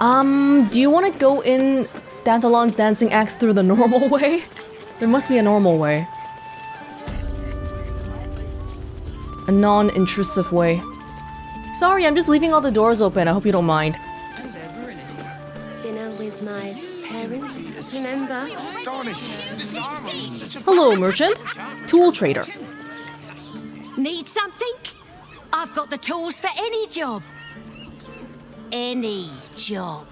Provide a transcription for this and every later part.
Do you want to go in Danthelon's dancing axe through the normal way? There must be a normal way. A non-intrusive way. Sorry, I'm just leaving all the doors open. I hope you don't mind. Dinner with my parents, remember? Hello, merchant. Tool trader. Need something? I've got the tools for any job. Any job.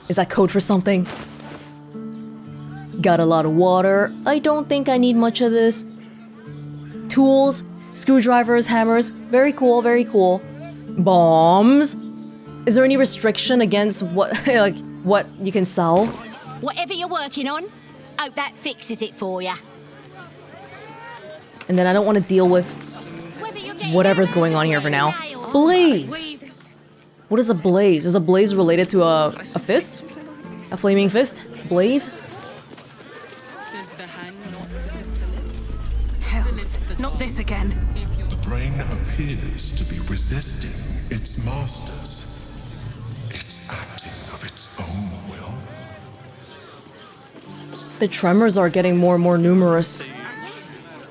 Is that code for something? Got a lot of water. I don't think I need much of this. Tools, screwdrivers, hammers. Very cool, very cool. Bombs. Is there any restriction against what, like, what you can sell? Whatever you're working on, hope that fixes it for you. And then I don't want to deal with whatever's going on here for now. Blaze! What is a blaze? Is a blaze related to a fist? A flaming fist? Blaze? Does the hand not assist the lips? Hells, not this again. The brain appears to be resisting its masters. It's acting of its own will. The tremors are getting more and more numerous.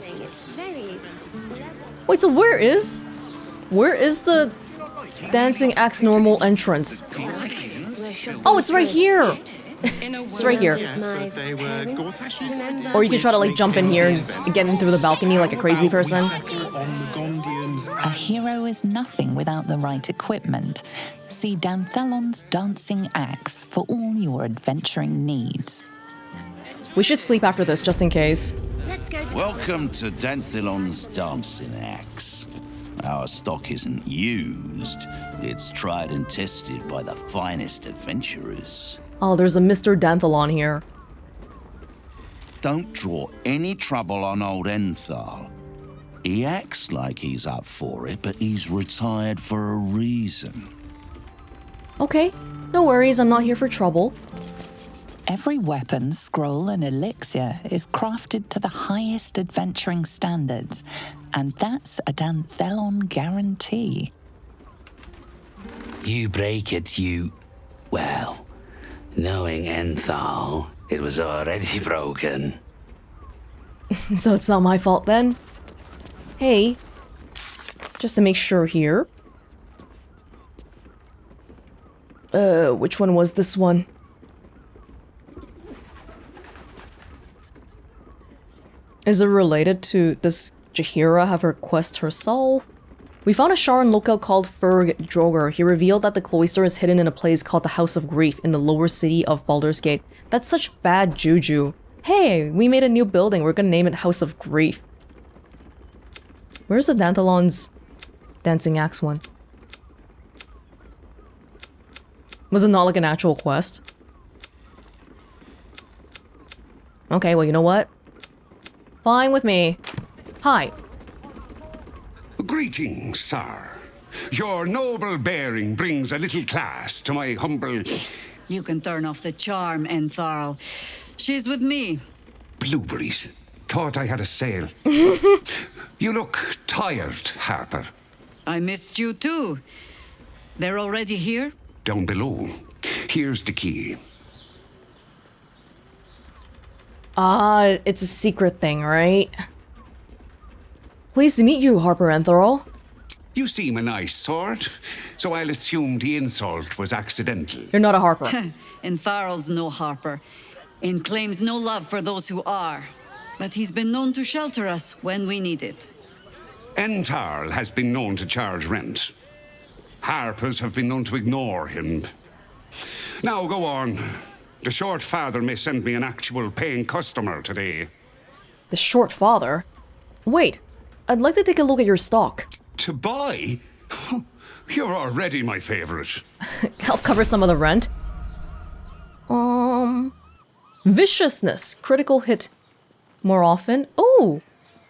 It's very... Wait, so where is the dancing axe normal entrance? Oh, it's right here! It's right here. My parents, remember? Or you can try to like jump in here and get in through the balcony like a crazy person. A hero is nothing without the right equipment. See Danthelon's dancing axe for all your adventuring needs. We should sleep after this, just in case. Let's go to... Welcome to Danthelon's dancing axe. Our stock isn't used. It's tried and tested by the finest adventurers. Oh, there's a Mr. Danthelon here. Don't draw any trouble on old Enthal. He acts like he's up for it, but he's retired for a reason. Okay, no worries, I'm not here for trouble. Every weapon, scroll, and elixir is crafted to the highest adventuring standards, and that's a Danthelon guarantee. You break it, well, knowing Enthal, it was already broken. So it's not my fault then? Hey, just to make sure here. Which one was this one? Is it related to, does Jaheira have her quest herself? We found a Sharon lookout called Ferg Droger. He revealed that the cloister is hidden in a place called the House of Grief in the lower city of Baldur's Gate. That's such bad juju. Hey, we made a new building. We're gonna name it House of Grief. Where's the Danthelon's dancing axe one? Was it not like an actual quest? Okay, well, you know what? Fine with me. Hi. Greetings, sir. Your noble bearing brings a little class to my humble... You can turn off the charm, Entharl. She's with me. Blueberries. Thought I had a sale. You look tired, Harper. I missed you too. They're already here? Down below. Here's the key. It's a secret thing, right? Pleased to meet you, Harper Entharl. You seem a nice sort, so I'll assume the insult was accidental. You're not a Harper. Entharl's no Harper, and claims no love for those who are. But he's been known to shelter us when we need it. Entarl has been known to charge rent. Harpers have been known to ignore him. Now go on. The short father may send me an actual paying customer today. The short father? Wait, I'd like to take a look at your stock. To buy? You're already my favorite. Help cover some of the rent. Viciousness. Critical hit more often. Oh!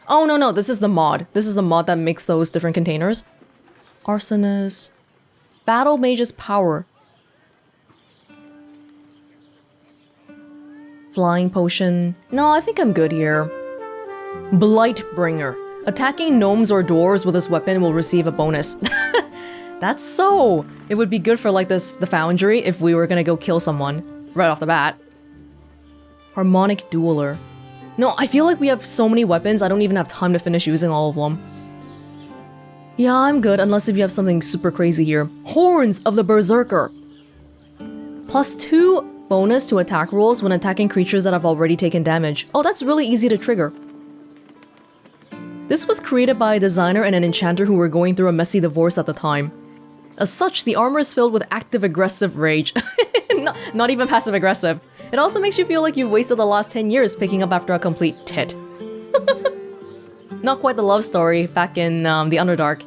Oh, no, this is the mod. This is the mod that makes those different containers. Arsonist. Battle Mage's Power. Flying Potion. No, I think I'm good here. Blightbringer. Attacking gnomes or dwarves with this weapon will receive a bonus. That That's so. It would be good for like the foundry if we were gonna go kill someone right off the bat. Harmonic dueler. No, I feel like we have so many weapons, I don't even have time to finish using all of them. Yeah, I'm good, unless if you have something super crazy here. Horns of the Berserker. +2 bonus to attack rolls when attacking creatures that have already taken damage. Oh, that's really easy to trigger. This was created by a designer and an enchanter who were going through a messy divorce at the time. As such, the armor is filled with active aggressive rage. not even passive aggressive. It also makes you feel like you've wasted the last 10 years picking up after a complete tit. Not quite the love story back in the Underdark.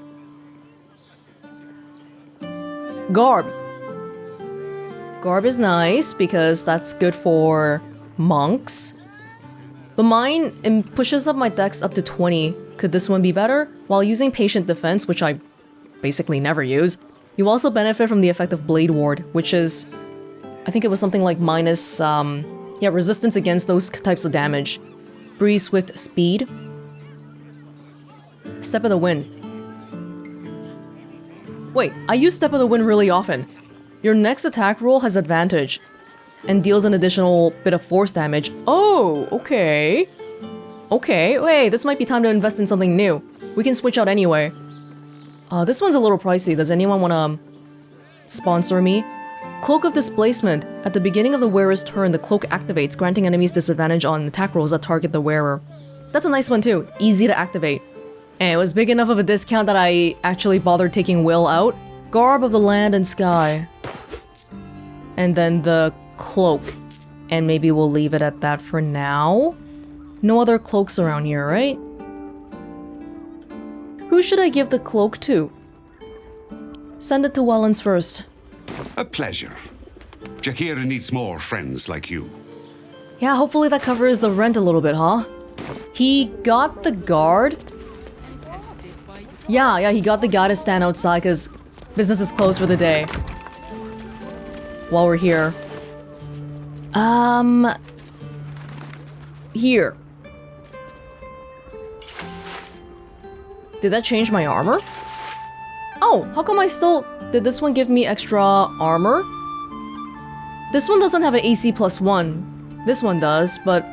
Garb. Garb is nice because that's good for monks. But mine, it pushes up my dex up to 20. Could this one be better? While using Patient Defense, which I basically never use, you also benefit from the effect of Blade Ward, which is, I think it was something like minus, resistance against those types of damage. Breeze, Swift, Speed. Step of the Wind. Wait, I use Step of the Wind really often. Your next attack roll has advantage and deals an additional bit of force damage. Oh, okay. Okay, wait, this might be time to invest in something new. We can switch out anyway. This one's a little pricey. Does anyone want to sponsor me? Cloak of Displacement. At the beginning of the wearer's turn, the cloak activates, granting enemies disadvantage on attack rolls that target the wearer. That's a nice one too. Easy to activate. And it was big enough of a discount that I actually bothered taking Will out. Garb of the Land and Sky. And then the cloak. And maybe we'll leave it at that for now. No other cloaks around here, right? Who should I give the cloak to? Send it to Welonz first. A pleasure. Jaheira needs more friends like you. Yeah, hopefully that covers the rent a little bit, huh? He got the guard. Yeah, he got the guy to stand outside because business is closed for the day. While we're here. Here. Did that change my armor? Oh, how come I still... Did this one give me extra armor? This one doesn't have an AC +1. This one does, but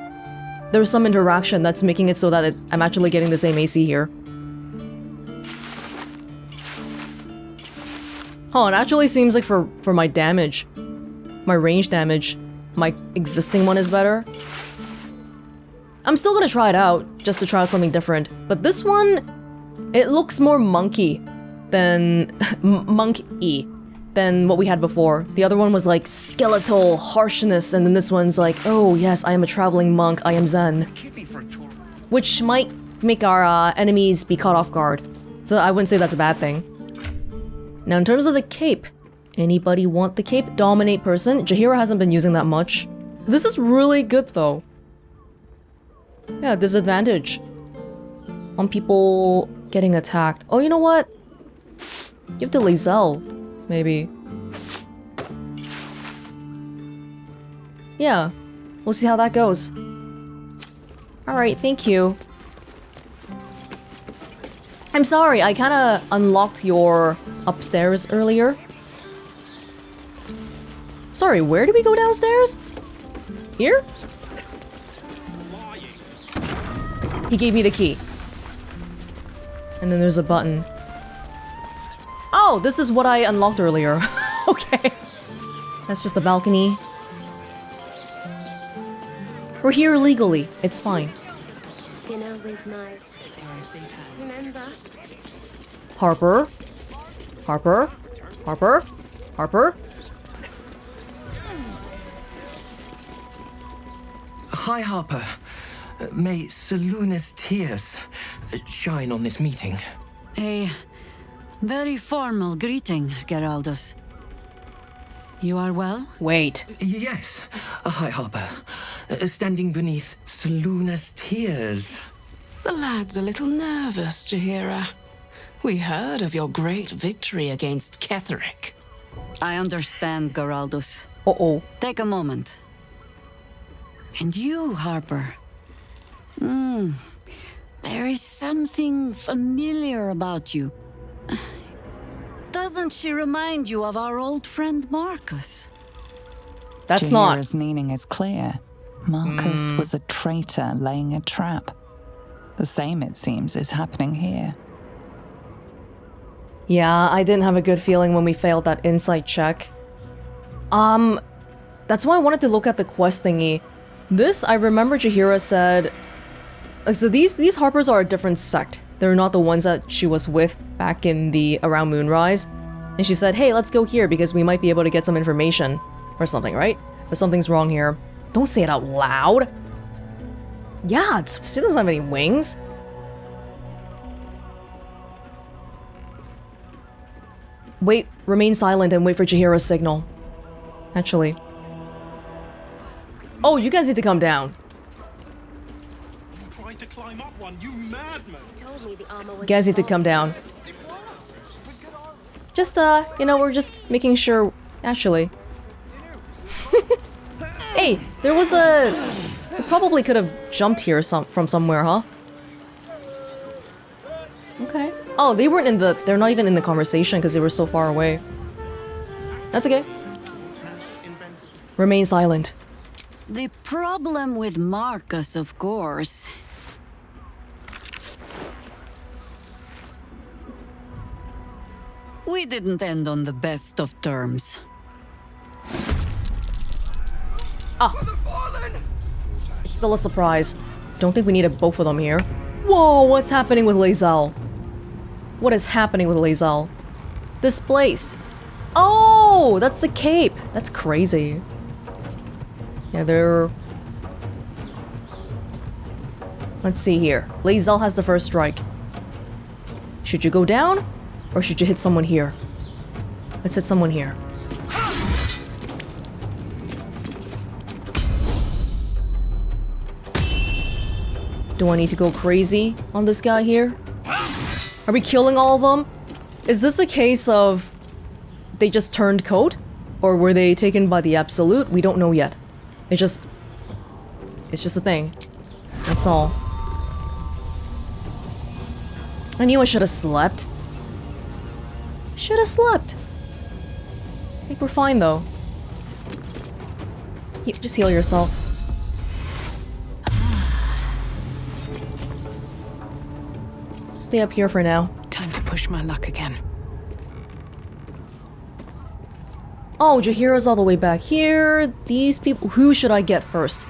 there's some interaction that's making it so that I'm actually getting the same AC here. Oh, it actually seems like for my damage, my range damage, my existing one is better. I'm still gonna try it out, just to try out something different. But this one, it looks more monkey than monk-y than what we had before. The other one was like skeletal harshness, and then this one's like, oh yes, I am a traveling monk, I am Zen. Which might make our enemies be caught off guard. So I wouldn't say that's a bad thing. Now in terms of the cape, anybody want the cape? Dominate person. Jaheira hasn't been using that much. This is really good though. Yeah, disadvantage on people getting attacked. Oh, you know what? Give to Lizelle, maybe. Yeah, we'll see how that goes. Alright, thank you. I'm sorry, I kinda unlocked your upstairs earlier. Sorry, where did we go downstairs? Here? He gave me the key. And then there's a button. Oh, this is what I unlocked earlier. Okay. That's just the balcony. We're here legally. It's fine. Dinner with my... Remember? Harper. Harper. Harper. Harper. Hi, Harper. May Seluna's tears shine on this meeting. A very formal greeting, Geraldus. You are well? Wait. Yes. Hi, Harper. Standing beneath Seluna's tears. The lad's a little nervous, Jaheira. We heard of your great victory against Ketheric. I understand, Geraldus. Uh-oh. Take a moment. And you, Harper. There is something familiar about you. Does Doesn't she remind you of our old friend Marcus? That's not. Jahira's meaning is clear. Marcus was a traitor laying a trap. The same, it seems, is happening here. Yeah, I didn't have a good feeling when we failed that insight check. That's why I wanted to look at the quest thingy. This, I remember Jahira said... So these Harpers are a different sect. They're not the ones that she was with back in the around Moonrise. And she said, hey, let's go here because we might be able to get some information. Or something, right? But something's wrong here. Don't say it out loud. Yeah, it still doesn't have any wings. Wait, remain silent and wait for Jahira's signal. Actually. Oh, you guys need to come down. You tried to climb up one, you madman. You guys need to come down. Just, you know, we're just making sure... Actually. Hey, there was a... We probably could have jumped here from somewhere, huh? Okay. Oh, they weren't in the... They're not even in the conversation because they were so far away. That's okay. Remain silent. The problem with Marcus, of course. We didn't end on the best of terms. Ah. It's still a surprise. Don't think we needed both of them here. Whoa, what's happening with Lae'zel? What is happening with Lae'zel? Displaced. Oh, that's the cape. That's crazy. Yeah, they're... Let's see here. Lae'zel has the first strike. Should you go down? Or should you hit someone here? Let's hit someone here. Do I need to go crazy on this guy here? Are we killing all of them? Is this a case of they just turned coat? Or were they taken by the Absolute? We don't know yet. It's just a thing. That's all. I knew I should have slept. Should have slept. I think we're fine though. Just heal yourself. Stay up here for now. Time to push my luck again. Oh, Jahira's all the way back here. These people... Who should I get first?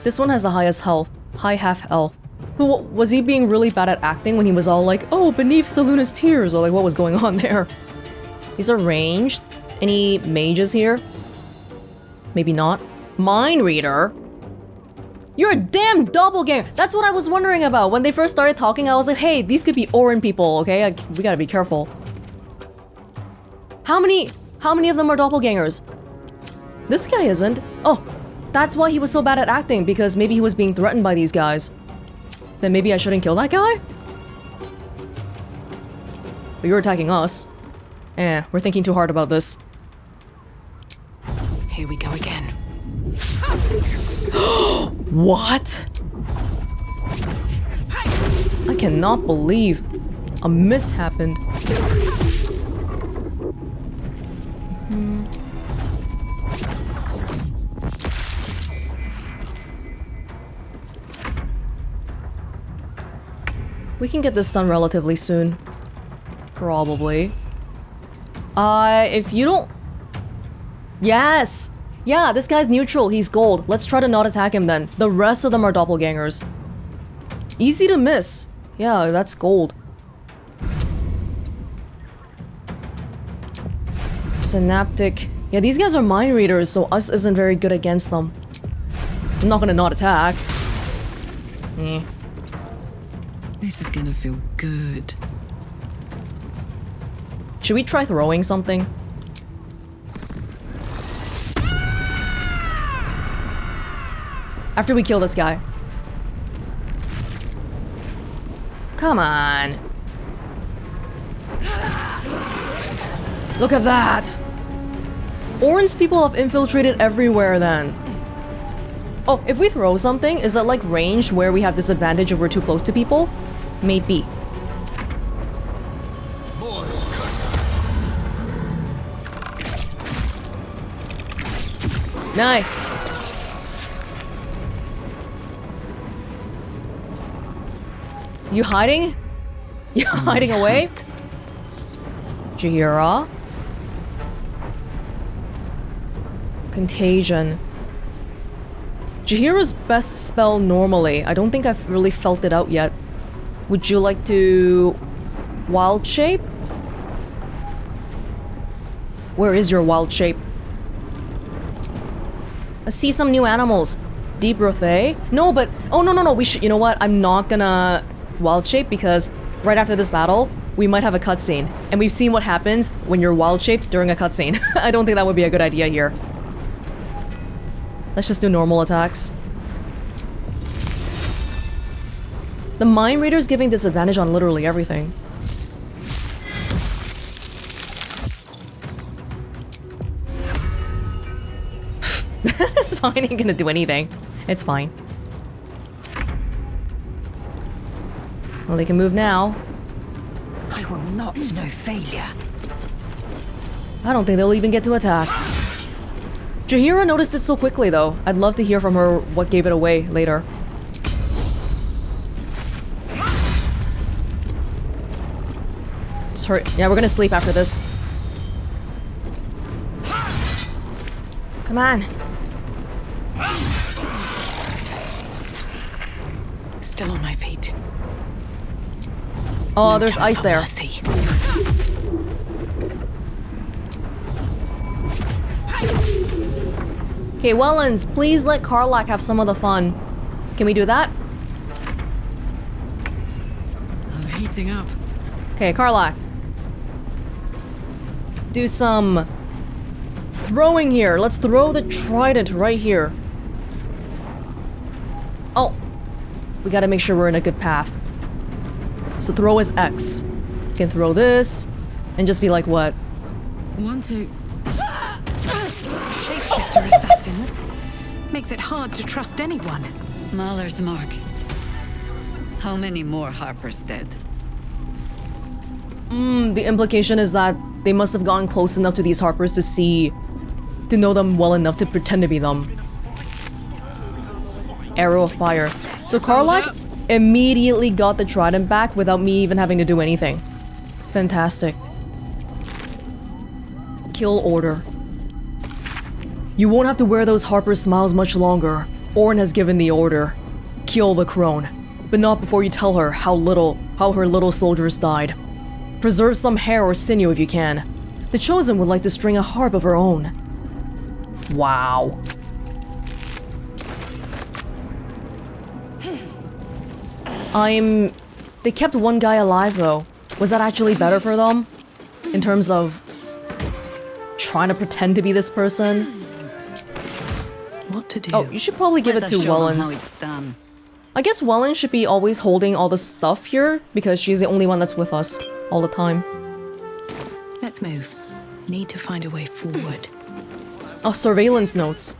This one has the highest health. High half health. Who was he being really bad at acting when he was all like, oh, beneath Selûne's tears, or like what was going on there? These are ranged. Any mages here? Maybe not. Mind Reader? You're a damn doppelganger! That's what I was wondering about. When they first started talking, I was like, hey, these could be Orin people, okay? We gotta be careful. How many of them are doppelgangers? This guy isn't. Oh, that's why he was so bad at acting, because maybe he was being threatened by these guys. Then maybe I shouldn't kill that guy? But you're attacking us. We're thinking too hard about this. Here we go again. What? I cannot believe a miss happened. We can get this done relatively soon. Probably. If you don't... Yes! Yeah, this guy's neutral, he's gold. Let's try to not attack him then. The rest of them are doppelgangers. Easy to miss. Yeah, that's gold. Synaptic. Yeah, these guys are mind readers, so us isn't very good against them. I'm not gonna not attack. This is gonna feel good. Should we try throwing something? After we kill this guy. Come on. Look at that. Orin's people have infiltrated everywhere then. Oh, if we throw something, is that like ranged where we have disadvantage if we're too close to people? Maybe. Nice. You hiding? You hiding away? Jaheira. Contagion. Jaheira's best spell normally. I don't think I've really felt it out yet. Would you like to... Wild shape? Where is your wild shape? I see some new animals. Deep breath, eh? No, but... Oh, no. We should... You know what? I'm not gonna wild shape because right after this battle, we might have a cutscene. And we've seen what happens when you're wild shaped during a cutscene. I don't think that would be a good idea here. Let's just do normal attacks. The Mind Raider's giving disadvantage on literally everything. It's fine, ain't gonna do anything. It's fine. Well, they can move now. I will not know failure. I don't think they'll even get to attack. Jaheira noticed it so quickly, though. I'd love to hear from her what gave it away later. Just hurt. Yeah, we're gonna sleep after this. Come on. Still on my feet. Oh, No there's time ice for there. mercy. Okay, Welonz, please let Karlach have some of the fun. Can we do that? I'm heating up. Okay, Karlach. Do some throwing here. Let's throw the trident right here. Oh, we gotta make sure we're in a good path. So throw is X. You can throw this and just be like, what? 1, 2. Shapeshifter assassins. Makes it hard to trust anyone. Mahler's mark. How many more Harpers dead? The implication is that they must have gotten close enough to these Harpers to know them well enough to pretend to be them. Arrow of fire. So Karlach immediately got the trident back without me even having to do anything. Fantastic. Kill order. You won't have to wear those Harper smiles much longer. Orin has given the order. Kill the crone. But not before you tell her how her little soldiers died. Preserve some hair or sinew if you can. The Chosen would like to string a harp of her own. Wow. They kept one guy alive though. Was that actually better for them? In terms of trying to pretend to be this person? What to do? Oh, you should probably give it to Welonz. I guess Welonz should be always holding all the stuff here because she's the only one that's with us all the time. Let's move. Need to find a way forward. Oh, surveillance notes.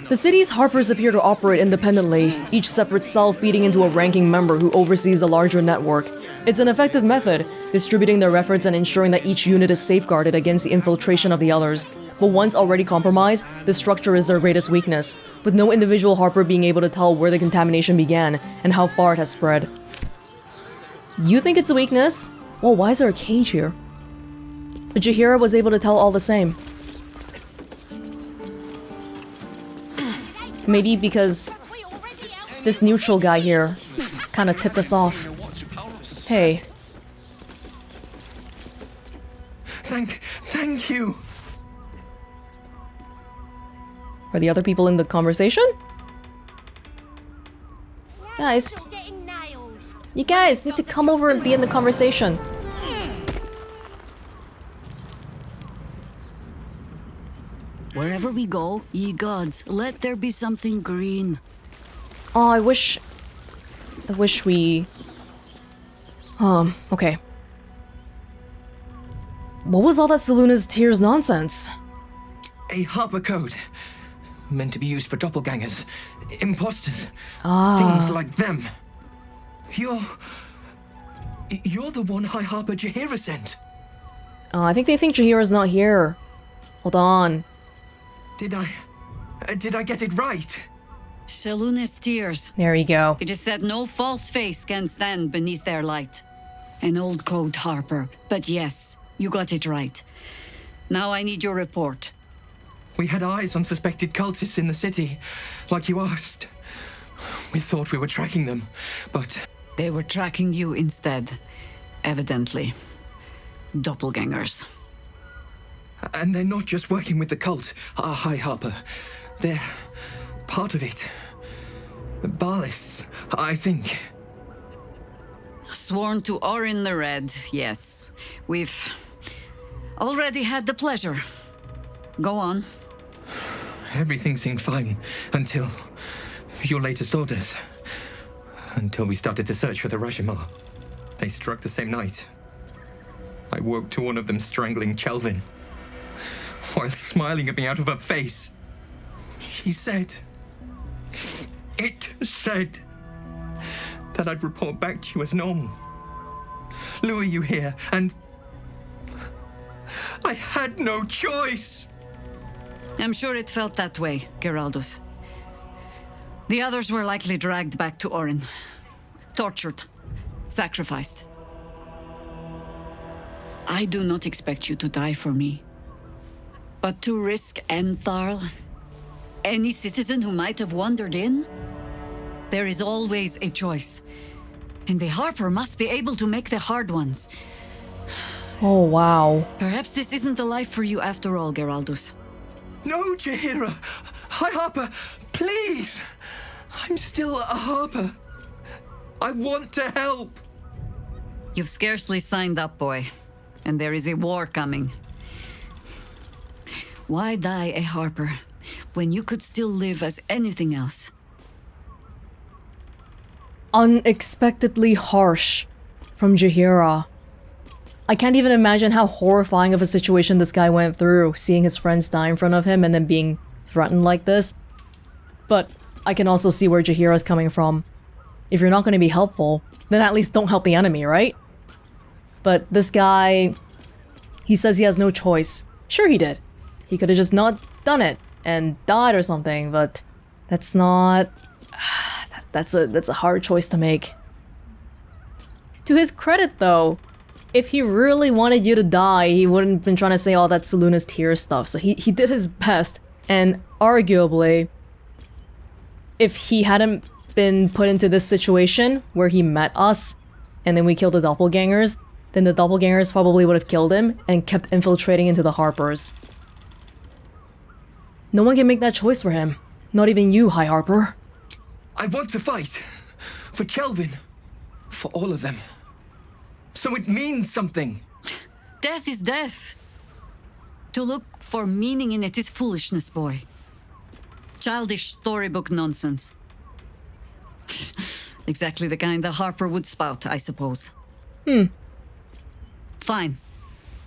The city's Harpers appear to operate independently, each separate cell feeding into a ranking member who oversees the larger network. It's an effective method, distributing their efforts and ensuring that each unit is safeguarded against the infiltration of the others. But once already compromised, the structure is their greatest weakness, with no individual Harper being able to tell where the contamination began and how far it has spread. You think it's a weakness? Well, why is there a cage here? But Jaheira was able to tell all the same. Maybe because this neutral guy here kind of tipped us off. Hey. Thank you. Are the other people in the conversation? Guys. You guys need to come over and be in the conversation. Wherever we go, ye gods, let there be something green. Oh, I wish we... okay. What was all that Selûne's tears nonsense? A Harper code. Meant to be used for doppelgangers, imposters, Ah. things like them. You're the one High Harper Jaheira sent. I think they think Jaheira's not here. Hold on. Did I get it right? Selûne's tears. There you go. It is said no false face can stand beneath their light. An old code, Harper. But yes, you got it right. Now I need your report. We had eyes on suspected cultists in the city, like you asked. We thought we were tracking them, but... They were tracking you instead, evidently. Doppelgangers. And they're not just working with the cult, High Harper. They're part of it. Ballists, I think. Sworn to Orin the Red, yes. We've already had the pleasure. Go on. Everything seemed fine until your latest orders. Until we started to search for the Rajamar. They struck the same night. I woke to one of them strangling Chelvin, while smiling at me out of her face. She said... It said... that I'd report back to you as normal. Lure you here, and... I had no choice! I'm sure it felt that way, Geraldus. The others were likely dragged back to Orin. Tortured. Sacrificed. I do not expect you to die for me. But to risk Entharl, any citizen who might have wandered in, there is always a choice. And the Harper must be able to make the hard ones. Oh, wow. Perhaps this isn't the life for you after all, Geraldus. No, Jaheira! High Harper, please! I'm still a Harper. I want to help! You've scarcely signed up, boy. And there is a war coming. Why die a Harper when you could still live as anything else? Unexpectedly harsh from Jaheira. I can't even imagine how horrifying of a situation this guy went through, seeing his friends die in front of him and then being threatened like this. But I can also see where Jaheira's coming from. If you're not going to be helpful, then at least don't help the enemy, right? But this guy, he says he has no choice. Sure he did. He could have just not done it and died or something, but that's not... That's a hard choice to make. To his credit though, if he really wanted you to die, he wouldn't have been trying to say all that Selûne's tears stuff, so he did his best. And arguably, if he hadn't been put into this situation where he met us and then we killed the doppelgangers, then the doppelgangers probably would have killed him and kept infiltrating into the Harpers. No one can make that choice for him. Not even you, High Harper. I want to fight. For Chelvin. For all of them. So it means something. Death is death. To look for meaning in it is foolishness, boy. Childish storybook nonsense. Exactly the kind the Harper would spout, I suppose. Fine.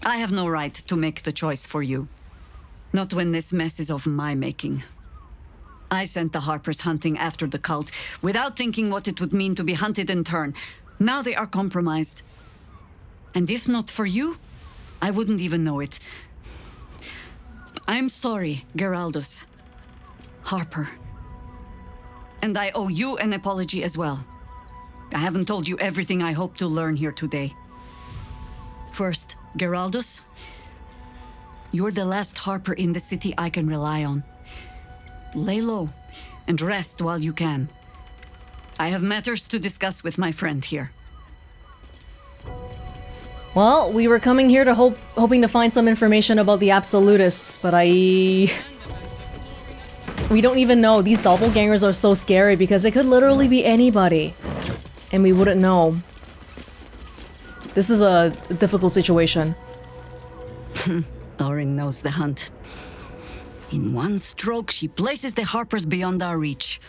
I have no right to make the choice for you. Not when this mess is of my making. I sent the Harpers hunting after the cult, without thinking what it would mean to be hunted in turn. Now they are compromised. And if not for you, I wouldn't even know it. I'm sorry, Geraldus. Harper. And I owe you an apology as well. I haven't told you everything I hope to learn here today. First, Geraldus, you're the last Harper in the city I can rely on. Lay low and rest while you can. I have matters to discuss with my friend here. Well, we were coming here to hoping to find some information about the Absolutists, but we don't even know. These doppelgangers are so scary because it could literally be anybody. And we wouldn't know. This is a difficult situation. Orin knows the hunt. In one stroke, she places the Harpers beyond our reach.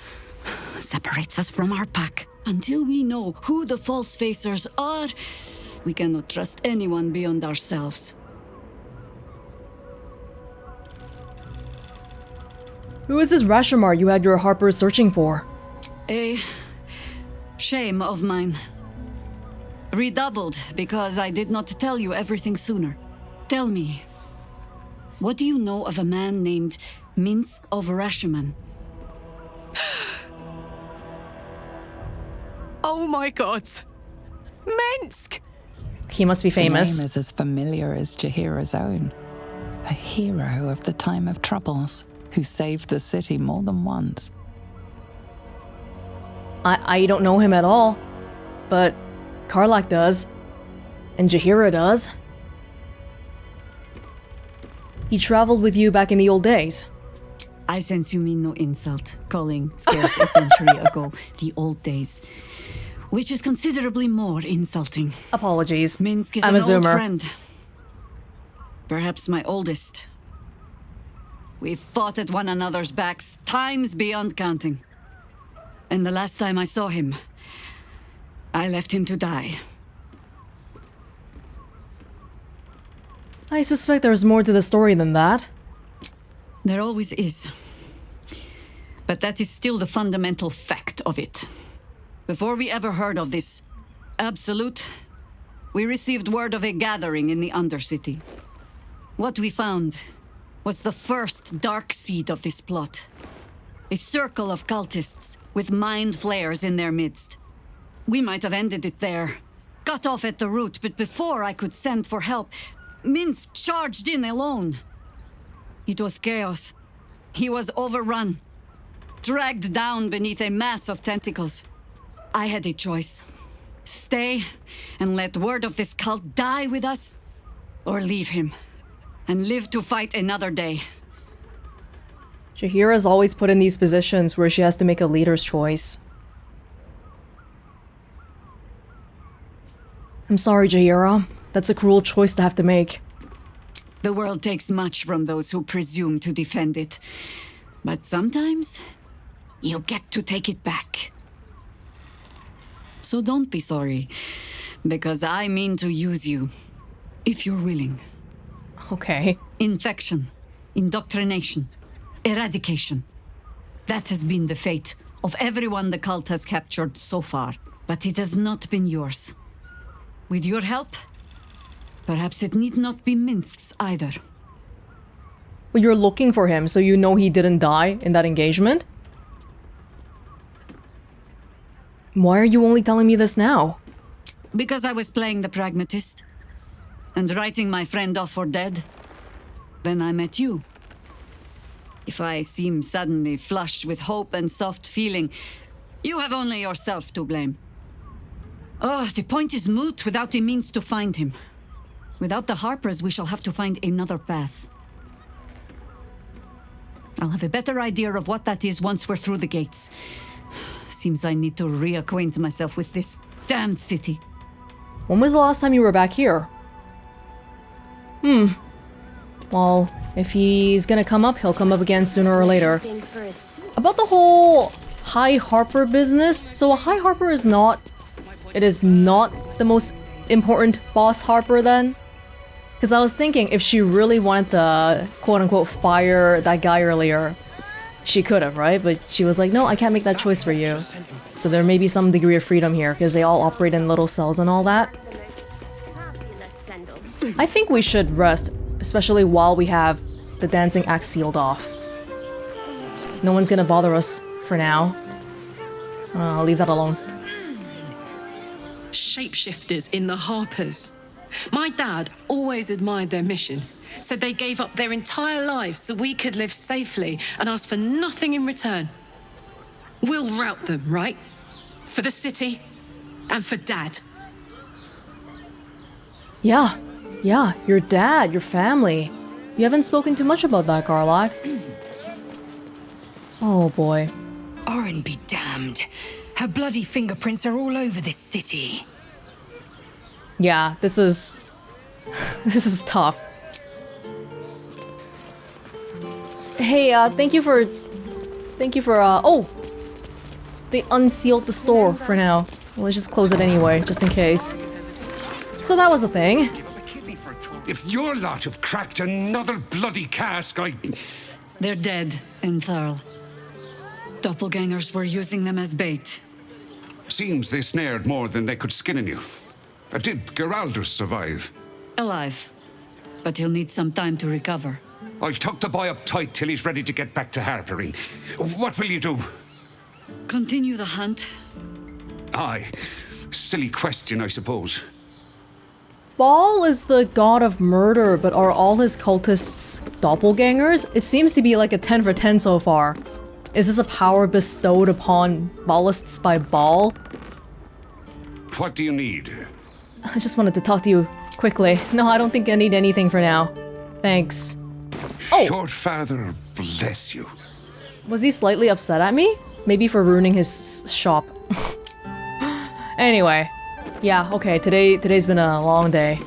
Separates us from our pack. Until we know who the false facers are, we cannot trust anyone beyond ourselves. Who is this Rajamar you had your Harpers searching for? A shame of mine. redoubled because I did not tell you everything sooner. Tell me, what do you know of a man named Minsc of Rashomon? Oh my god! Minsc! He must be famous. The name is as familiar as Jaheira's own. A hero of the time of troubles, who saved the city more than once. I don't know him at all, but Karlach does, and Jaheira does. He traveled with you back in the old days. I sense you mean no insult, calling scarce a century ago the old days, which is considerably more insulting. Apologies. Minsc is I'm an a old zoomer. friend. Perhaps my oldest. We've fought at one another's backs times beyond counting. And the last time I saw him, I left him to die. I suspect there's more to the story than that. There always is. But that is still the fundamental fact of it. Before we ever heard of this absolute, we received word of a gathering in the Undercity. What we found was the first dark seed of this plot. A circle of cultists with mind flayers in their midst. We might have ended it there, cut off at the root, but before I could send for help, Minsc charged in alone. It was chaos. He was overrun, dragged down beneath a mass of tentacles. I had a choice. Stay and let word of this cult die with us, or leave him and live to fight another day. Jaheira's always put in these positions where she has to make a leader's choice. I'm sorry, Jaheira. That's a cruel choice to have to make. The world takes much from those who presume to defend it. But sometimes, you get to take it back. So don't be sorry, because I mean to use you, if you're willing. Okay. Infection, indoctrination, eradication. That has been the fate of everyone the cult has captured so far, but it has not been yours. With your help, perhaps it need not be Minsc's either. Well, you're looking for him, so you know he didn't die in that engagement? Why are you only telling me this now? Because I was playing the pragmatist and writing my friend off for dead. Then I met you. If I seem suddenly flushed with hope and soft feeling, you have only yourself to blame. Oh, the point is moot without a means to find him. Without the Harpers, we shall have to find another path. I'll have a better idea of what that is once we're through the gates. Seems I need to reacquaint myself with this damned city. When was the last time you were back here? Well, if he's gonna come up, he'll come up again sooner or later. About the whole High Harper business, so a High Harper is not... It is not the most important boss Harper then? Because I was thinking if she really wanted to quote-unquote fire that guy earlier, she could have, right? But she was like, no, I can't make that choice for you. So there may be some degree of freedom here, because they all operate in little cells and all that. I think we should rest, especially while we have the dancing axe sealed off. No one's gonna bother us for now. I'll leave that alone. Shapeshifters in the Harpers. My dad always admired their mission. Said they gave up their entire lives so we could live safely and ask for nothing in return. We'll rout them, right? For the city and for Dad. Yeah, your dad, your family. You haven't spoken too much about that, Karlach. Oh boy. Orin be damned. Her bloody fingerprints are all over this city. Yeah, this is tough. Hey, thank you for, oh! They unsealed the store for now. Well, let's just close it anyway, just in case. So that was a thing. If your lot have cracked another bloody cask, They're dead, Entharl. Doppelgangers were using them as bait. Seems they snared more than they could skin in you. Did Geraldus survive? Alive. But he'll need some time to recover. I'll tuck the boy up tight till he's ready to get back to harpering. What will you do? Continue the hunt. Aye. Silly question, I suppose. Baal is the god of murder, but are all his cultists doppelgangers? It seems to be like a 10 for 10 so far. Is this a power bestowed upon Baalists by Baal? What do you need? I just wanted to talk to you quickly. No, I don't think I need anything for now. Thanks. Oh! Short father, bless you. Was he slightly upset at me? Maybe for ruining his shop. Anyway. Yeah, okay, today's been a long day.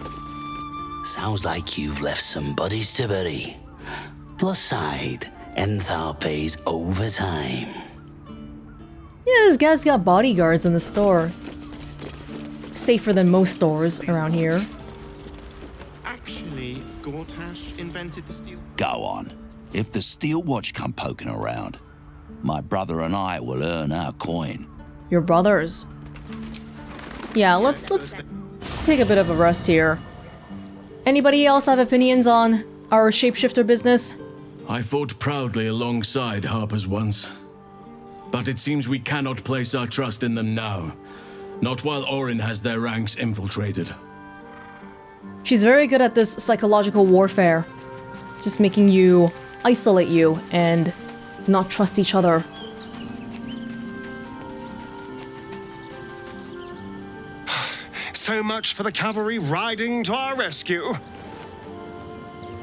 Sounds like you've left some buddies to bury. Plus side, Enthal pays overtime. Yeah, this guy's got bodyguards in the store. Safer than most stores around here. Actually, Gortash invented the steel... Go on. If the steel watch come poking around, my brother and I will earn our coin. Your brothers. Yeah, let's take a bit of a rest here. Anybody else have opinions on our shapeshifter business? I fought proudly alongside Harpers once. But it seems we cannot place our trust in them now. Not while Orin has their ranks infiltrated. She's very good at this psychological warfare. Just making you isolate you and not trust each other. So much for the cavalry riding to our rescue.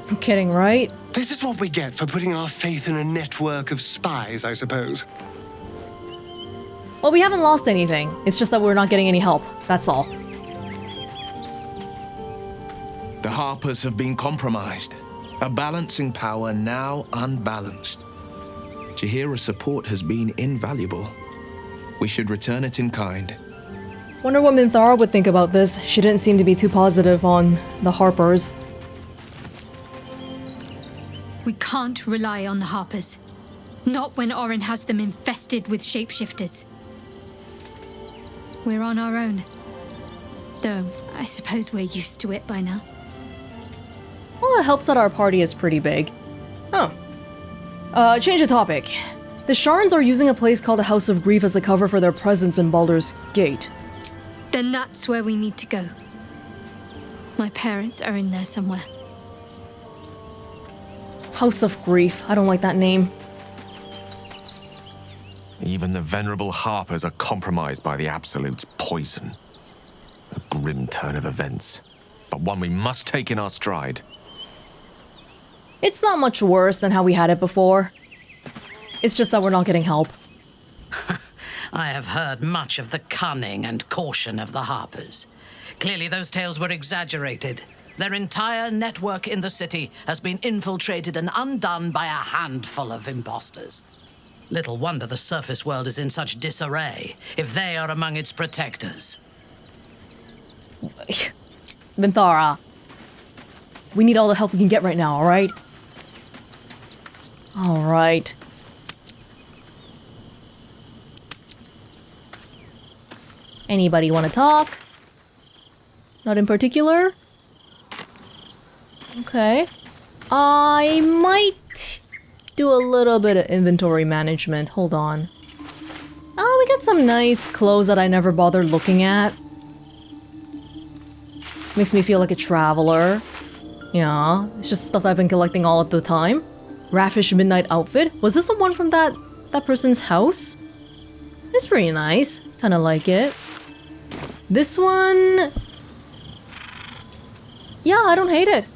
I'm kidding, right? This is what we get for putting our faith in a network of spies, I suppose. Well, we haven't lost anything. It's just that we're not getting any help. That's all. The Harpers have been compromised. A balancing power now unbalanced. Jaheira's support has been invaluable. We should return it in kind. Wonder what Minthara would think about this. She didn't seem to be too positive on the Harpers. We can't rely on the Harpers. Not when Orin has them infested with shapeshifters. We're on our own. Though, I suppose we're used to it by now. Well, it helps that our party is pretty big. Oh. Change of topic. The Sharns are using a place called the House of Grief as a cover for their presence in Baldur's Gate. Then that's where we need to go. My parents are in there somewhere. House of Grief. I don't like that name. Even the venerable Harpers are compromised by the Absolute's poison. A grim turn of events, but one we must take in our stride. It's not much worse than how we had it before. It's just that we're not getting help. I have heard much of the cunning and caution of the Harpers. Clearly those tales were exaggerated. Their entire network in the city has been infiltrated and undone by a handful of imposters. Little wonder the surface world is in such disarray, if they are among its protectors. Minthara. We need all the help we can get right now, alright? Alright. Anybody want to talk? Not in particular? Okay. I might do a little bit of inventory management. Hold on. Oh, we got some nice clothes that I never bothered looking at. Makes me feel like a traveler. Yeah, it's just stuff I've been collecting all of the time. Raffish midnight outfit. Was this the one from that person's house? It's pretty nice. Kind of like it. This one... Yeah, I don't hate it.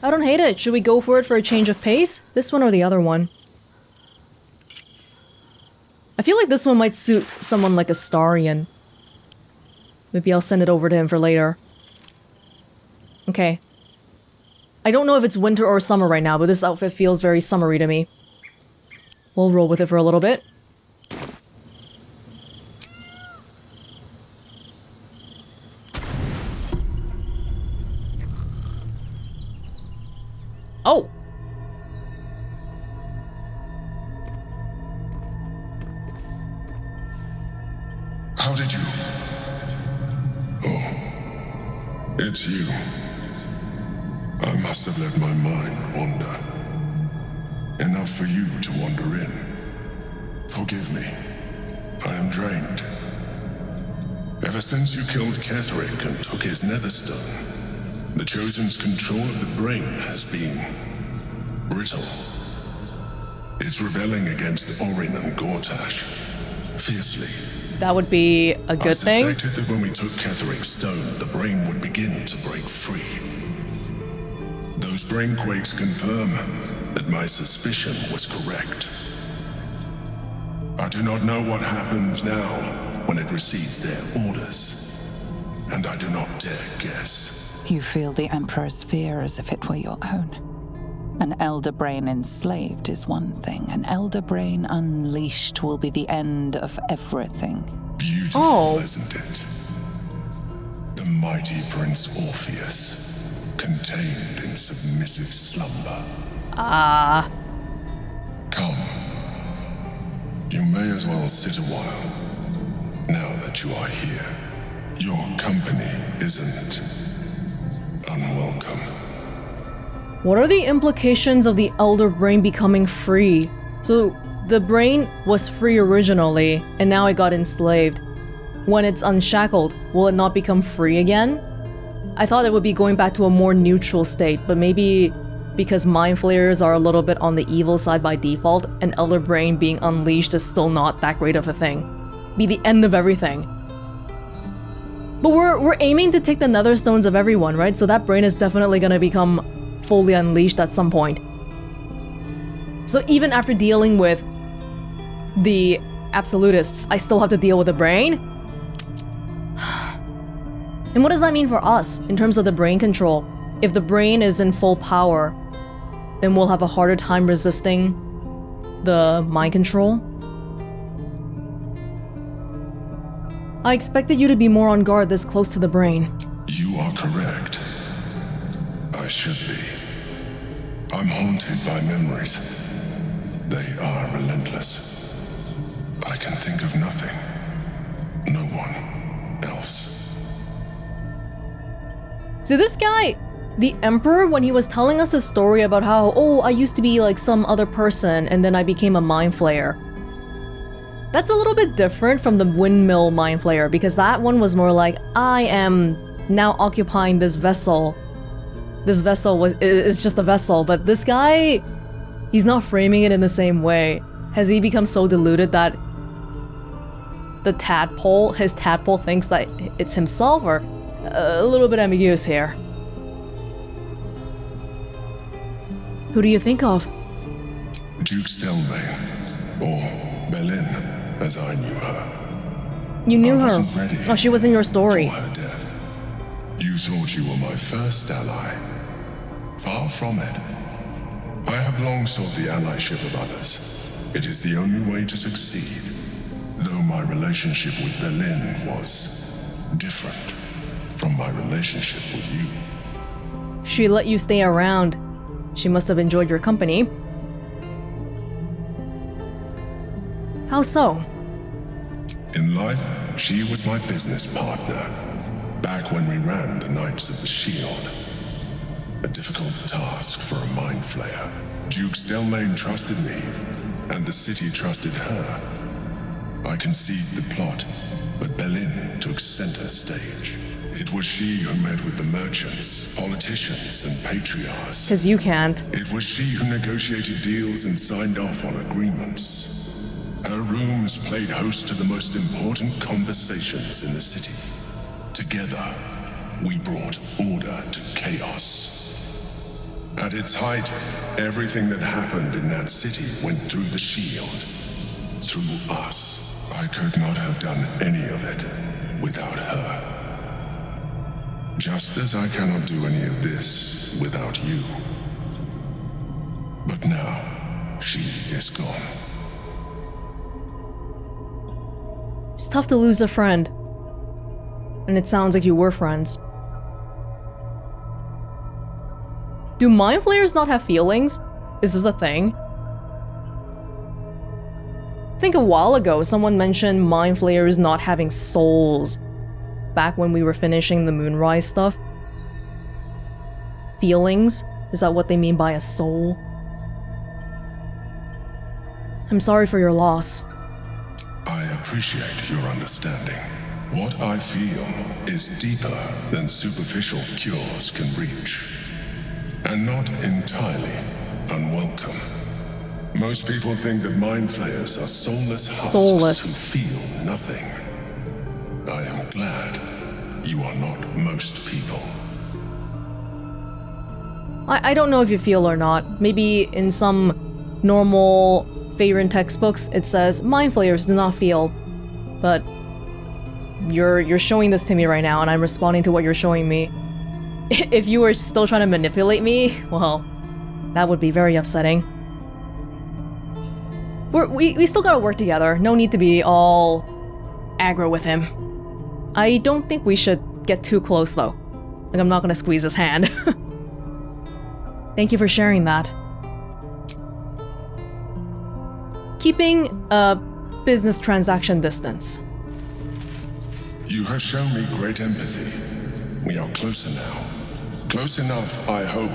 I don't hate it. Should we go for it for a change of pace? This one or the other one? I feel like this one might suit someone like Astarion. Maybe I'll send it over to him for later. Okay. I don't know if it's winter or summer right now, but this outfit feels very summery to me. We'll roll with it for a little bit. Oh! How did you... Oh, It's you. I must have let my mind wander. Enough for you to wander in. Forgive me. I am drained. Ever since you killed Ketheric and took his netherstone, the Chosen's control of the brain has been brittle. It's rebelling against Orin and Gortash fiercely. That would be a good thing. I suspected that when we took Ketheric's stone, the brain would begin to break free. Those brain quakes confirm that my suspicion was correct. I do not know what happens now when it receives their orders, and I do not dare guess. You feel the Emperor's fear as if it were your own. An elder brain enslaved is one thing. An elder brain unleashed will be the end of everything. Beautiful, isn't it? The mighty Prince Orpheus, contained in submissive slumber. Come. You may as well sit a while, now that you are here. Your company isn't unwelcome. What are the implications of the elder brain becoming free? So the brain was free originally, and now it got enslaved. When it's unshackled, will it not become free again? I thought it would be going back to a more neutral state, but maybe because mind flayers are a little bit on the evil side by default, an elder brain being unleashed is still not that great of a thing. Be the end of everything. But we're aiming to take the nether stones of everyone, right? So that brain is definitely gonna become fully unleashed at some point. So even after dealing with the absolutists, I still have to deal with the brain? And what does that mean for us in terms of the brain control? If the brain is in full power, then we'll have a harder time resisting the mind control? I expected you to be more on guard this close to the brain. You are correct. I should be. I'm haunted by memories. They are relentless. I can think of nothing. No one else. So this guy, the Emperor, when he was telling us a story about how, oh, I used to be like some other person and then I became a mind flayer. That's a little bit different from the windmill mind flayer, because that one was more like, I am now occupying this vessel. This vessel is just a vessel, but this guy, he's not framing it in the same way. Has he become so deluded that his tadpole thinks that it's himself, or a little bit ambiguous here? Who do you think of? Duke Stelmane, or Belin, as I knew her. You knew I her. wasn't ready Oh, she was in your story. for her death. You thought you were my first ally. Far from it. I have long sought the allyship of others. It is the only way to succeed. Though my relationship with Belin was different from my relationship with you. She let you stay around. She must have enjoyed your company. How so? In life, she was my business partner. Back when we ran the Knights of the Shield. A difficult task for a mind flayer. Duke Stelmane trusted me, and the city trusted her. I conceived the plot, but Belin took center stage. It was she who met with the merchants, politicians, and patriarchs. Because you can't. It was she who negotiated deals and signed off on agreements. Her rooms played host to the most important conversations in the city. Together, we brought order to chaos. At its height, everything that happened in that city went through the shield. Through us. I could not have done any of it without her. Just as I cannot do any of this without you. But now, she is gone. It's tough to lose a friend. And it sounds like you were friends. Do mind flayers not have feelings? Is this a thing? I think a while ago someone mentioned mind flayers not having souls. Back when we were finishing the Moonrise stuff. feelings? Is that what they mean by a soul? I'm sorry for your loss. I appreciate your understanding. What I feel is deeper than superficial cures can reach, and not entirely unwelcome. Most people think that mind flayers are soulless husks who feel nothing. I am glad you are not most people. I don't know if you feel or not. Maybe in some normal Faerun textbooks it says mind flayers do not feel, but you're showing this to me right now and I'm responding to what you're showing me. If you were still trying to manipulate me, well, that would be very upsetting. We still gotta work together. No need to be all aggro with him. I don't think we should get too close though. Like, I'm not gonna squeeze his hand. Thank you for sharing that. Keeping a business transaction distance. You have shown me great empathy. We are closer now. Close enough, I hope,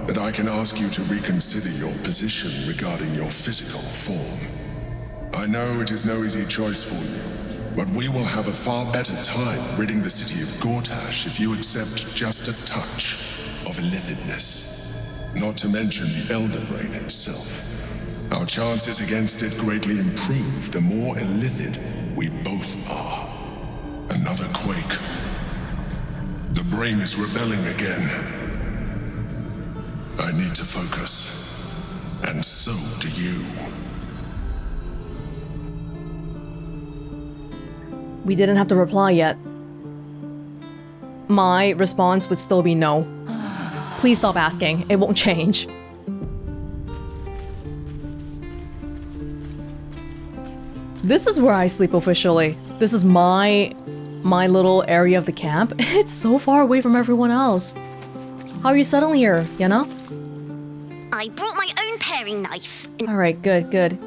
that I can ask you to reconsider your position regarding your physical form. I know it is no easy choice for you, but we will have a far better time ridding the city of Gortash if you accept just a touch of illithidness. Not to mention the Elder Brain itself. Our chances against it greatly improve the more illithid we both are. Another quake. The brain is rebelling again. I need to focus, and so do you. We didn't have to reply yet. My response would still be no. Please stop asking, it won't change. This is where I sleep officially. This is my little area of the camp. It's so far away from everyone else. How are you settling here, Yenna? I brought my own paring knife. Alright, good.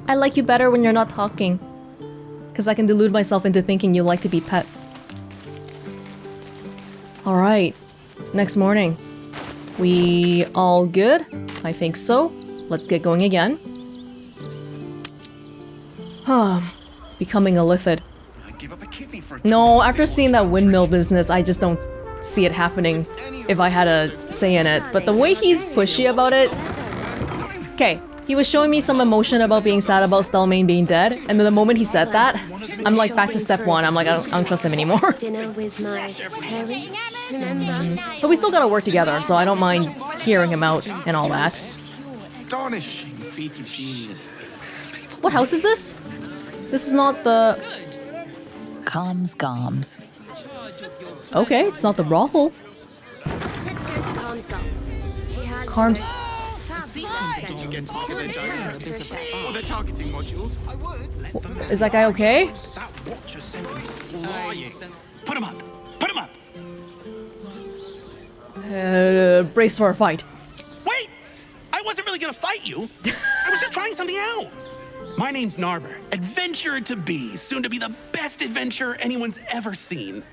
I like you better when you're not talking. Because I can delude myself into thinking you like to be pet. Alright, next morning. We all good? I think so. Let's get going again. Becoming a lithid. No, after seeing that windmill business, I just don't see it happening if I had a say in it. But the way he's pushy about it... Okay, he was showing me some emotion about being sad about Stelmane being dead, and then the moment he said that, I'm like back to step one. I'm like, I don't trust him anymore. Dinner with my parents, remember? But we still gotta work together, so I don't mind hearing him out and all that. Astonishing feat of genius. What house is this? This is not the... Calms Garms. Okay, it's not the brothel. Let's go to Calm's Gums. She has Calm's... They're targeting modules. I would. Is that guy okay? Put him up. Put him up. Brace for a fight. Wait! I wasn't really gonna fight you. I was just trying something out. My name's Naaber, adventurer to be, soon to be the best adventurer anyone's ever seen.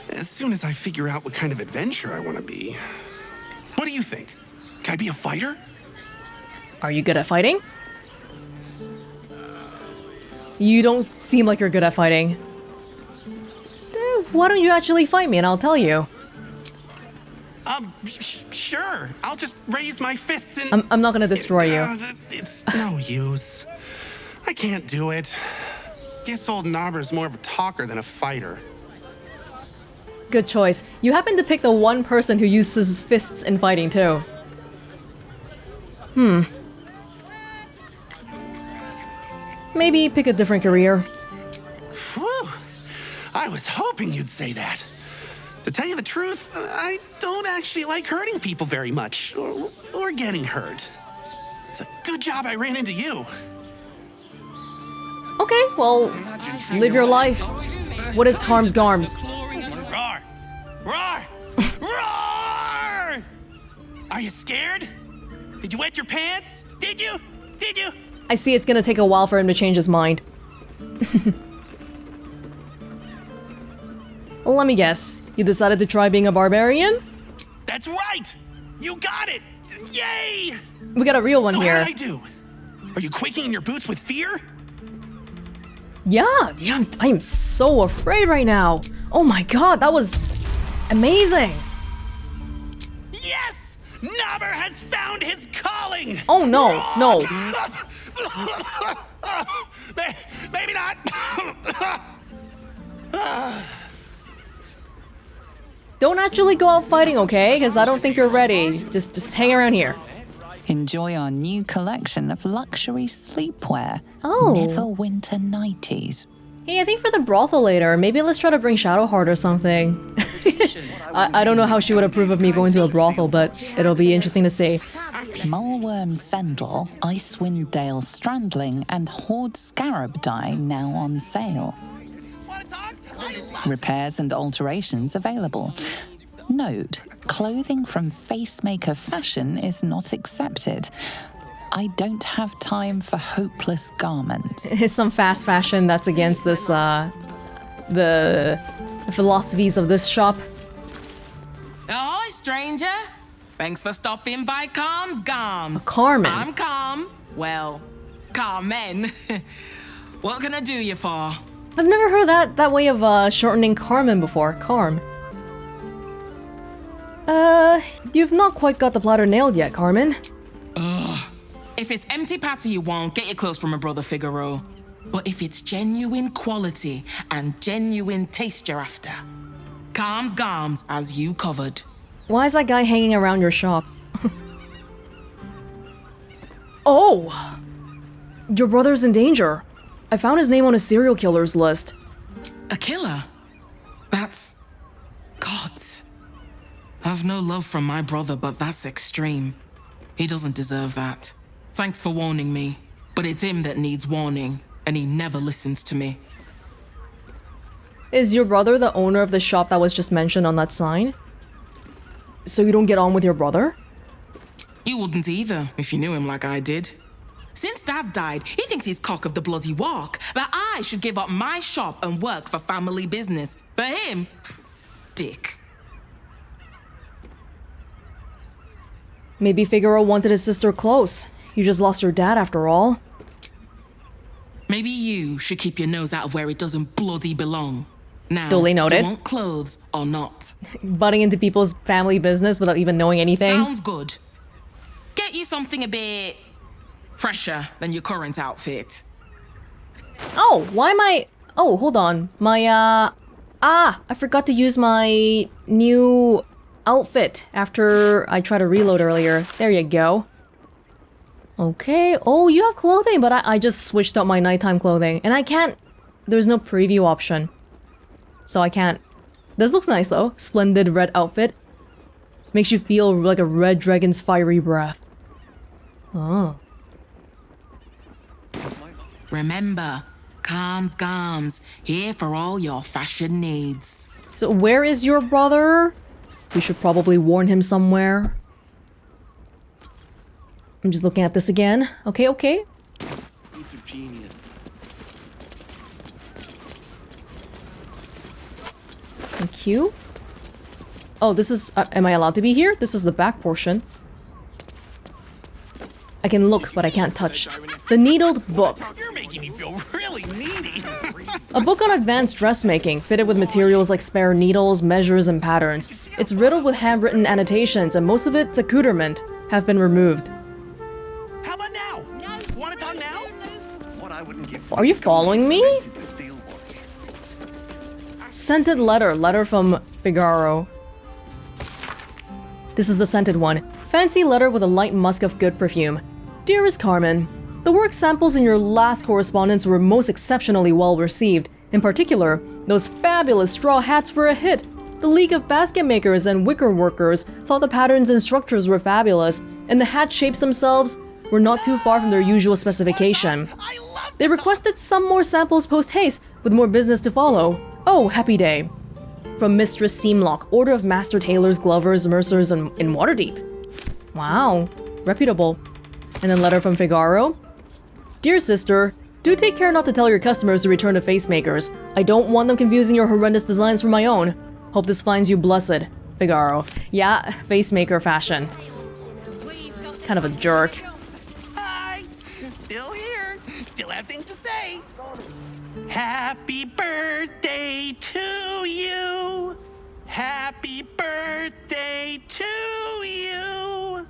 As soon as I figure out what kind of adventurer I want to be. What do you think? Can I be a fighter? Are you good at fighting? You don't seem like you're good at fighting. Why don't you actually fight me and I'll tell you? Sure. I'll just raise my fists and... I'm not gonna destroy you. It's no use. I can't do it. Guess old Naaber's more of a talker than a fighter. Good choice. You happen to pick the one person who uses fists in fighting too. Maybe pick a different career. Whew. I was hoping you'd say that. To tell you the truth, I don't actually like hurting people very much, or getting hurt. It's a good job I ran into you. Okay, well, live your life. What is Calm's Garms? Roar! Roar! Roar! Are you scared? Did you wet your pants? Did you? Did you? I see it's gonna take a while for him to change his mind. Let me guess. You decided to try being a barbarian? That's right! You got it! Yay! We got a real one here. How'd I do? Are you quaking in your boots with fear? Yeah, I am so afraid right now. Oh my god, that was amazing. Yes! Naaber has found his calling! Oh no, no. Maybe not. Don't actually go out fighting, okay? Because I don't think you're ready. Just hang around here. Enjoy our new collection of luxury sleepwear. Oh. Neverwinter nighties. Hey, I think for the brothel later, maybe let's try to bring Shadowheart or something. I don't know how she would approve of me going to a brothel, but it'll be interesting to see. Mulworm Sendel, Icewind Dale Strandling, and Horde Scarab dye now on sale. Repairs and alterations available. Note, clothing from Facemaker Fashion is not accepted. I don't have time for hopeless garments. It's some fast fashion that's against this, the philosophies of this shop. Ahoy, stranger! Thanks for stopping by Calm's Gums. Carmen. I'm Calm. Well, Carmen. What can I do you for? I've never heard that way of shortening Carmen before. Carm. You've not quite got the platter nailed yet, Carmen. Ugh. If it's empty patty you want, get your clothes from my brother Figaro. But if it's genuine quality and genuine taste you're after, Calm's Gums as you covered. Why is that guy hanging around your shop? Oh! Your brother's in danger. I found his name on a serial killer's list. A killer? That's... gods. I've no love from my brother, but that's extreme. He doesn't deserve that. Thanks for warning me, but it's him that needs warning, and he never listens to me. Is your brother the owner of the shop that was just mentioned on that sign? So you don't get on with your brother? You wouldn't either, if you knew him like I did. Since Dad died, he thinks he's cock of the bloody walk, that I should give up my shop and work for family business. For him, dick. Maybe Figaro wanted his sister close. You just lost your dad after all. Maybe you should keep your nose out of where it doesn't bloody belong. Now, duly noted. You want clothes or not? Butting into people's family business without even knowing anything. Sounds good. Get you something a bit fresher than your current outfit. Oh, why am I... Oh, hold on. My, I forgot to use my new outfit after I tried to reload earlier. There you go. Okay. Oh, you have clothing, but I just switched up my nighttime clothing. And I can't... There's no preview option. So I can't... This looks nice, though. Splendid red outfit. Makes you feel like a red dragon's fiery breath. Oh. Remember, Calm's Gums, here for all your fashion needs. So where is your brother? We should probably warn him somewhere. I'm just looking at this again. Okay, okay. Thank you. Oh, this is... am I allowed to be here? This is the back portion. I can look, but I can't touch. The Needled Book. You're making me feel really needy. A book on advanced dressmaking, fitted with materials like spare needles, measures, and patterns. It's riddled with handwritten annotations, and most of its accoutrement have been removed. How about now? Want to talk now? Are you following me? Scented letter. Letter from Figaro. This is the scented one. Fancy letter with a light musk of good perfume. Dearest Carmen, the work samples in your last correspondence were most exceptionally well received. In particular, those fabulous straw hats were a hit. The League of Basket Makers and Wicker Workers thought the patterns and structures were fabulous, and the hat shapes themselves were not too far from their usual specification. They requested some more samples post-haste, with more business to follow. Oh, happy day. From Mistress Seamlock, Order of Master Tailors, Glovers, Mercers, and in Waterdeep. Wow, reputable. And then letter from Figaro. Dear sister, do take care not to tell your customers to return to Facemakers. I don't want them confusing your horrendous designs for my own. Hope this finds you blessed, Figaro. Yeah, facemaker fashion. Kind of a jerk. Hi! Still here. Still have things to say. Happy birthday to you. Happy birthday to you.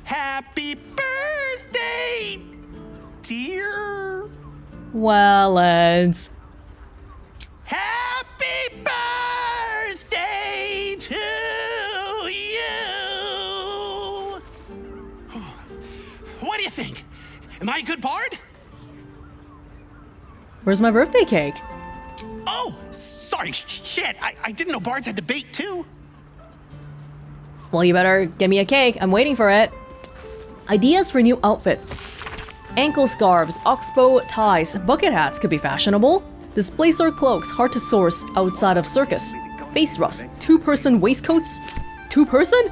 Happy birthday, dear. Welonz. Happy birthday to you. What do you think? Am I a good bard? Where's my birthday cake? Oh, sorry, shit. I didn't know bards had to bake too. Well, you better give me a cake. I'm waiting for it. Ideas for new outfits. Ankle scarves, oxbow ties, bucket hats could be fashionable. Displacer cloaks, hard to source outside of circus. Face ruffs, two-person waistcoats? Two-person?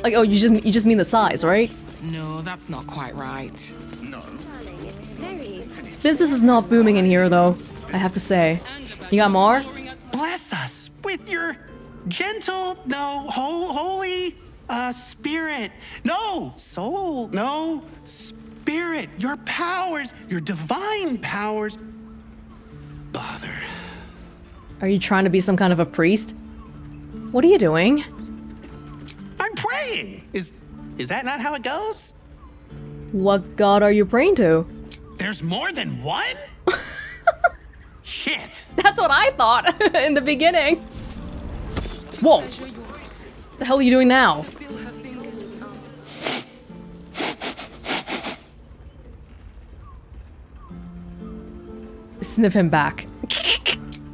Like, oh, you just mean the size, right? No, that's not quite right. Business is not booming in here, though, I have to say. You got more? Bless us with your gentle, no, holy, spirit. No, soul, no, spirit. Your powers, your divine powers. Bother. Are you trying to be some kind of a priest? What are you doing? I'm praying. Is that not how it goes? What god are you praying to? There's more than one? Shit. That's what I thought in the beginning. Whoa. What the hell are you doing now? Sniff him back.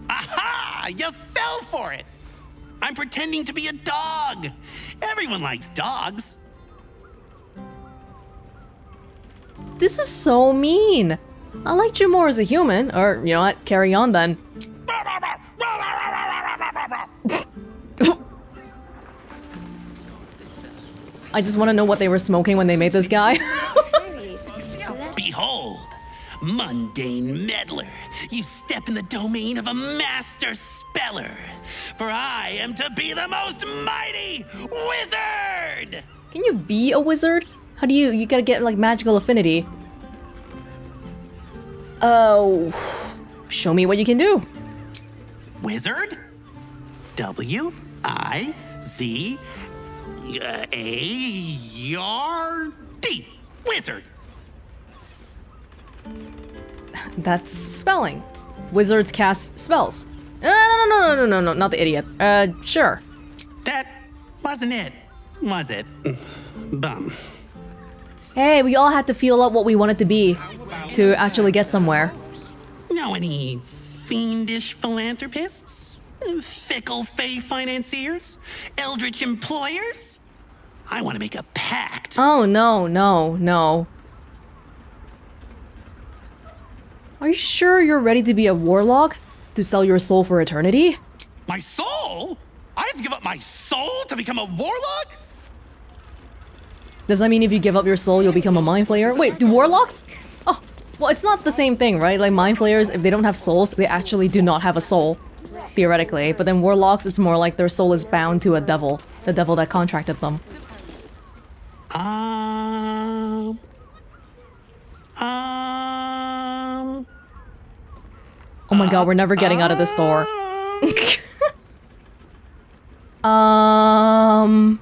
Aha! You fell for it! I'm pretending to be a dog. Everyone likes dogs. This is so mean. I liked you more as a human. Or, you know what? Carry on then. I just want to know what they were smoking when they made this guy. Behold, mundane meddler, you step in the domain of a master speller. For I am to be the most mighty wizard! Can you be a wizard? How do you gotta get like magical affinity? Oh, show me what you can do. Wizard? W-I-Z-A-R-D. Wizard. That's spelling. Wizards cast spells. No, not the idiot. Sure. That wasn't it, was it? Bum. Hey, we all had to feel out what we wanted to be to actually get somewhere. Know any fiendish philanthropists? Fickle fey financiers? Eldritch employers? I want to make a pact. Oh, no. Are you sure you're ready to be a warlock? To sell your soul for eternity? My soul? I have to give up my soul to become a warlock? Does that mean if you give up your soul, you'll become a mind flayer? Wait, do warlocks? Oh, well, it's not the same thing, right? Like, mind flayers, if they don't have souls, they actually do not have a soul. Theoretically. But then warlocks, it's more like their soul is bound to a devil. The devil that contracted them. Oh my god, we're never getting out of this door. Oh,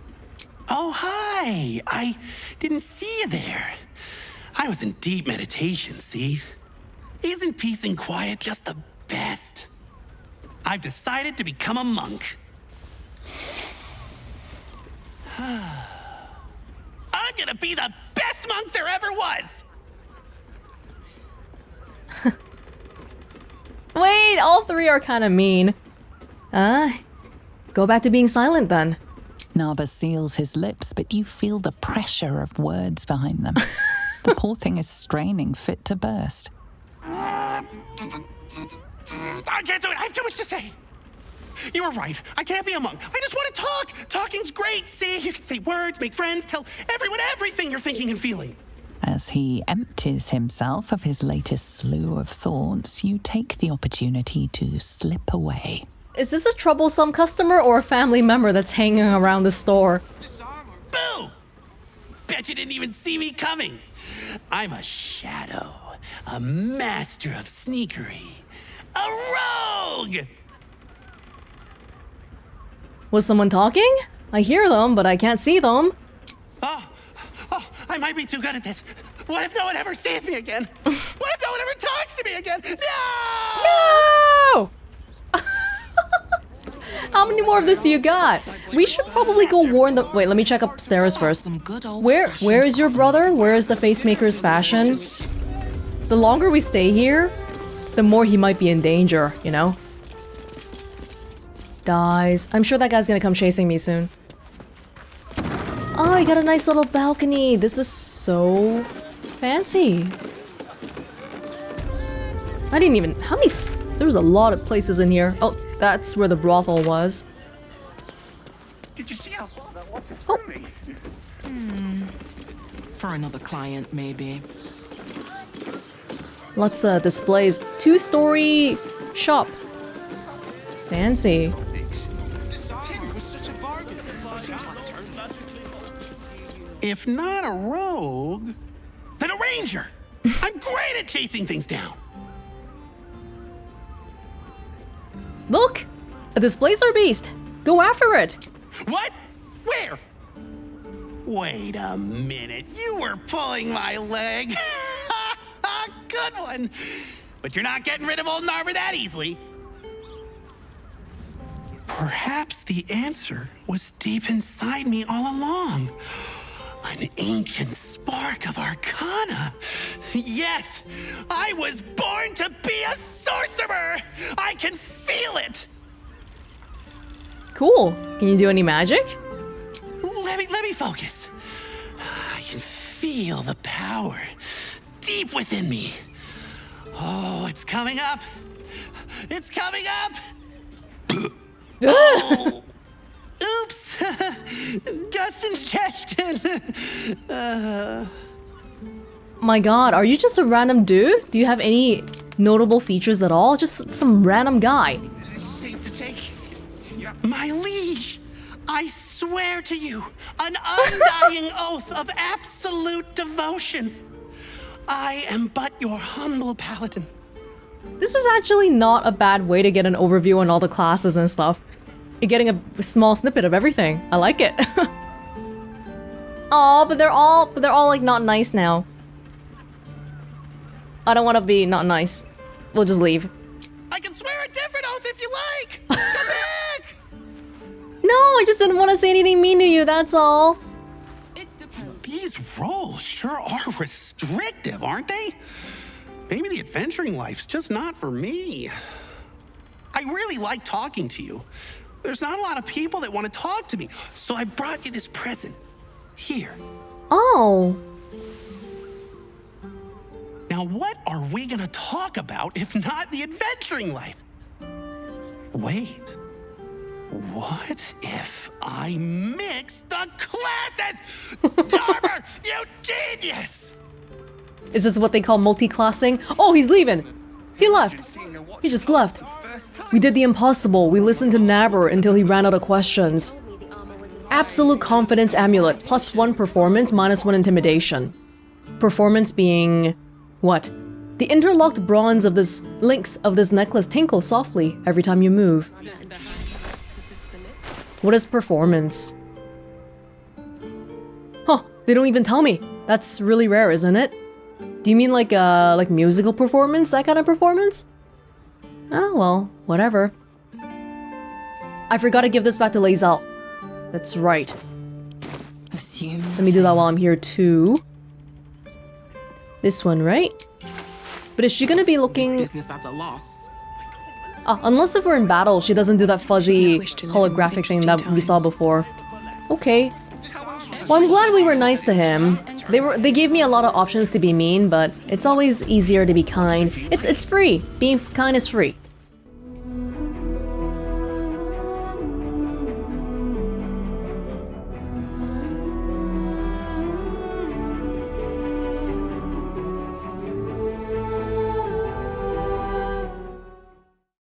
hi. I didn't see you there. I was in deep meditation, see? Isn't peace and quiet just the best? I've decided to become a monk. I'm gonna be the best monk there ever was! Wait, all three are kind of mean. Go back to being silent then. Naaber seals his lips, but you feel the pressure of words behind them. The poor thing is straining, fit to burst. I can't do it. I have too much to say. You were right. I can't be a monk. I just want to talk. Talking's great. See, you can say words, make friends, tell everyone everything you're thinking and feeling. As he empties himself of his latest slew of thoughts, you take the opportunity to slip away. Is this a troublesome customer or a family member that's hanging around the store? Boo! Bet you didn't even see me coming. I'm a shadow, a master of sneakery, a rogue! Was someone talking? I hear them, but I can't see them. Oh, I might be too good at this. What if no one ever sees me again? What if no one ever talks to me again? No! How many more of this do you got? We should probably go warn the— wait, let me check upstairs first. Where is your brother? Where is the facemaker's fashion? The longer we stay here, the more he might be in danger, you know? Guys, I'm sure that guy's gonna come chasing me soon. Oh, I got a nice little balcony. This is so fancy. I didn't even— how many— there was a lot of places in here. Oh, that's where the brothel was. Did you see how that was? Oh. For another client, maybe. Lots of displays. 2-story shop. Fancy. If not a rogue, then a ranger. I'm great at chasing things down. Look! A displacer beast! Go after it! What? Where? Wait a minute. You were pulling my leg. Good one. But you're not getting rid of old Naaber that easily. Perhaps the answer was deep inside me all along. An ancient spark of arcana. Yes, I was born to be a sorcerer. I can feel it. Cool. Can you do any magic? Let me focus. I can feel the power deep within me. Oh, it's coming up. It's coming up. Oh. Oops! Just ingestion! My god, are you just a random dude? Do you have any notable features at all? Just some random guy. Safe to take. My liege, I swear to you, an undying oath of absolute devotion. I am but your humble paladin. This is actually not a bad way to get an overview on all the classes and stuff. You're getting a small snippet of everything. I like it. Oh, but they're all like not nice now. I don't want to be not nice. We'll just leave. I can swear a different oath if you like. Come back. No, I just didn't want to say anything mean to you. That's all. These roles sure are restrictive, aren't they? Maybe the adventuring life's just not for me. I really like talking to you. There's not a lot of people that want to talk to me, so I brought you this present. Here. Oh. Now what are we gonna talk about if not the adventuring life? Wait. What if I mix the classes? Naaber, you genius! Is this what they call multi-classing? Oh, he's leaving. He left. He just left. We did the impossible. We listened to Naaber until he ran out of questions. Absolute confidence amulet. +1 performance, -1 intimidation. Performance being... what? The interlocked bronze of this links of this necklace tinkle softly every time you move. What is performance? Huh, they don't even tell me. That's really rare, isn't it? Do you mean like musical performance? That kind of performance? Oh, well, whatever. I forgot to give this back to Lae'zel. That's right. Let me do that while I'm here too. This one, right? But is she gonna be looking... This business at a loss. Unless if we're in battle, she doesn't do that fuzzy holographic thing that we saw before. Okay. Well, I'm glad we were nice to him. They gave me a lot of options to be mean, but it's always easier to be kind. It's free. Being kind is free.